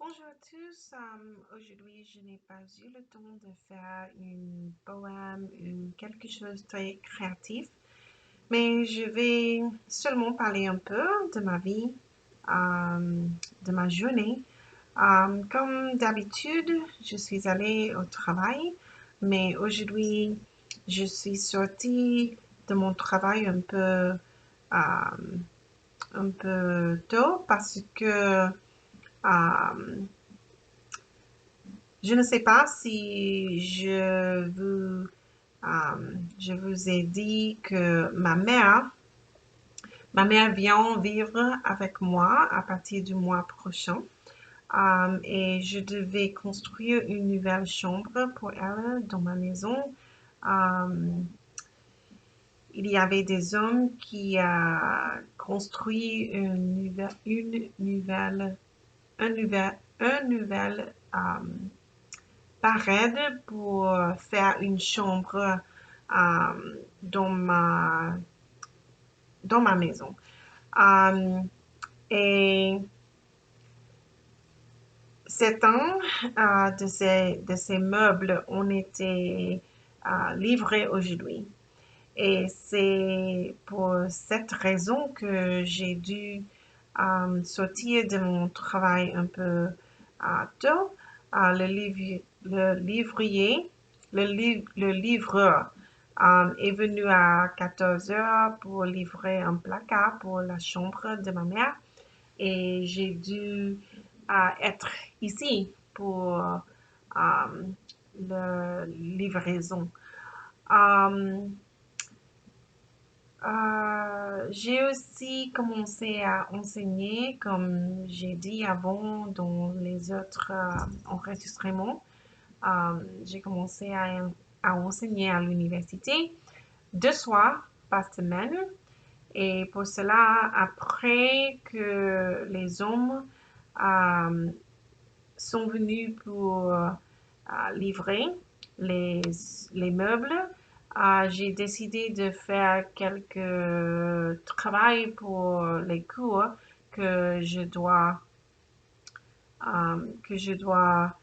Bonjour à tous. Aujourd'hui, je n'ai pas eu le temps de faire une poème ou quelque chose de très créatif, mais je vais seulement parler un peu de ma vie, de ma journée. Comme d'habitude, je suis allée au travail, mais aujourd'hui, je suis sortie de mon travail un peu tôt parce que je ne sais pas si je vous ai dit que ma mère vient vivre avec moi à partir du mois prochain. Et je devais construire une nouvelle chambre pour elle dans ma maison. Um, il y avait des hommes qui ont construit un nouvel parade pour faire une chambre euh, dans ma, dans ma maison. Euh, et certains de ces meubles ont été livrés aujourd'hui. Et c'est pour cette raison que j'ai dû sortir de mon travail un peu tôt. Le livrier, le livreur est venu à 14 heures pour livrer un placard pour la chambre de ma mère et j'ai dû être ici pour la livraison. Euh, j'ai aussi commencé à enseigner, comme j'ai dit avant dans les autres enregistrements. J'ai commencé à enseigner à l'université 2 soirs par semaine. Et pour cela, après que les hommes euh, sont venus pour livrer les, les meubles, j'ai décidé de faire quelques travail pour les cours que je dois, que je dois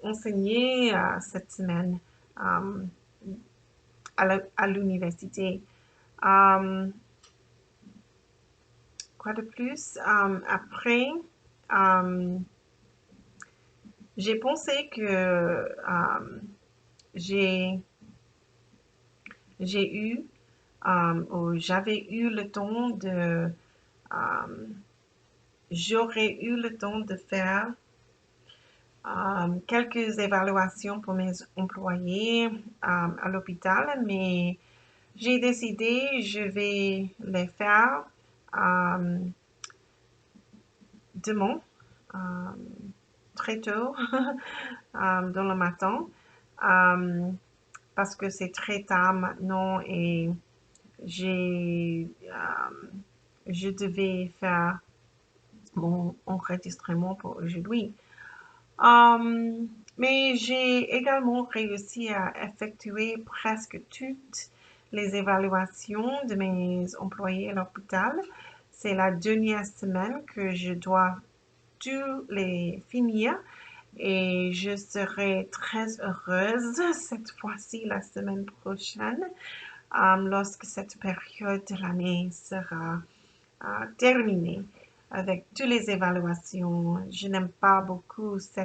enseigner cette semaine euh, à l'université. Euh, quoi de plus? Après, euh, j'ai pensé que j'ai j'ai eu ou j'avais eu le temps j'aurais eu le temps de faire quelques évaluations pour mes employés à l'hôpital, mais j'ai décidé je vais les faire demain, euh, très tôt, dans le matin, euh, parce que c'est très tard maintenant et j'ai, je devais faire mon enregistrement pour aujourd'hui. Mais j'ai également réussi à effectuer presque toutes les évaluations de mes employés à l'hôpital. C'est la dernière semaine que je dois tous les finir et je serai très heureuse cette fois-ci la semaine prochaine lorsque cette période de l'année sera terminée avec toutes les évaluations. Je n'aime pas beaucoup ce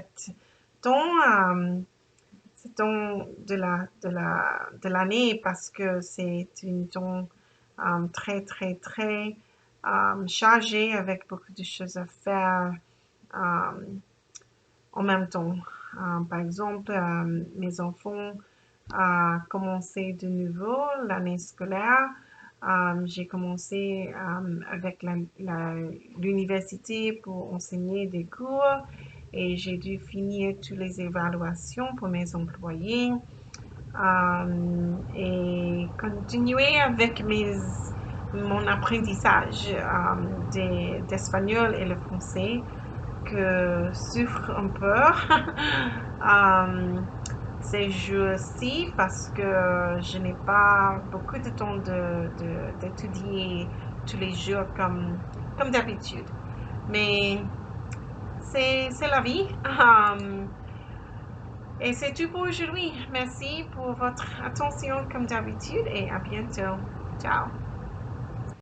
temps de l'année parce que c'est une temps très, très, très chargé avec beaucoup de choses à faire en même temps. Par exemple, mes enfants commencé de nouveau l'année scolaire. J'ai commencé avec l'université pour enseigner des cours et j'ai dû finir toutes les évaluations pour mes employés et continuer avec mon apprentissage d'espagnol et le français que souffre un peu ces jours-ci parce que je n'ai pas beaucoup de temps d'étudier tous les jours comme d'habitude. Mais c'est la vie. Et c'est tout pour aujourd'hui. Merci pour votre attention comme d'habitude et à bientôt. Ciao.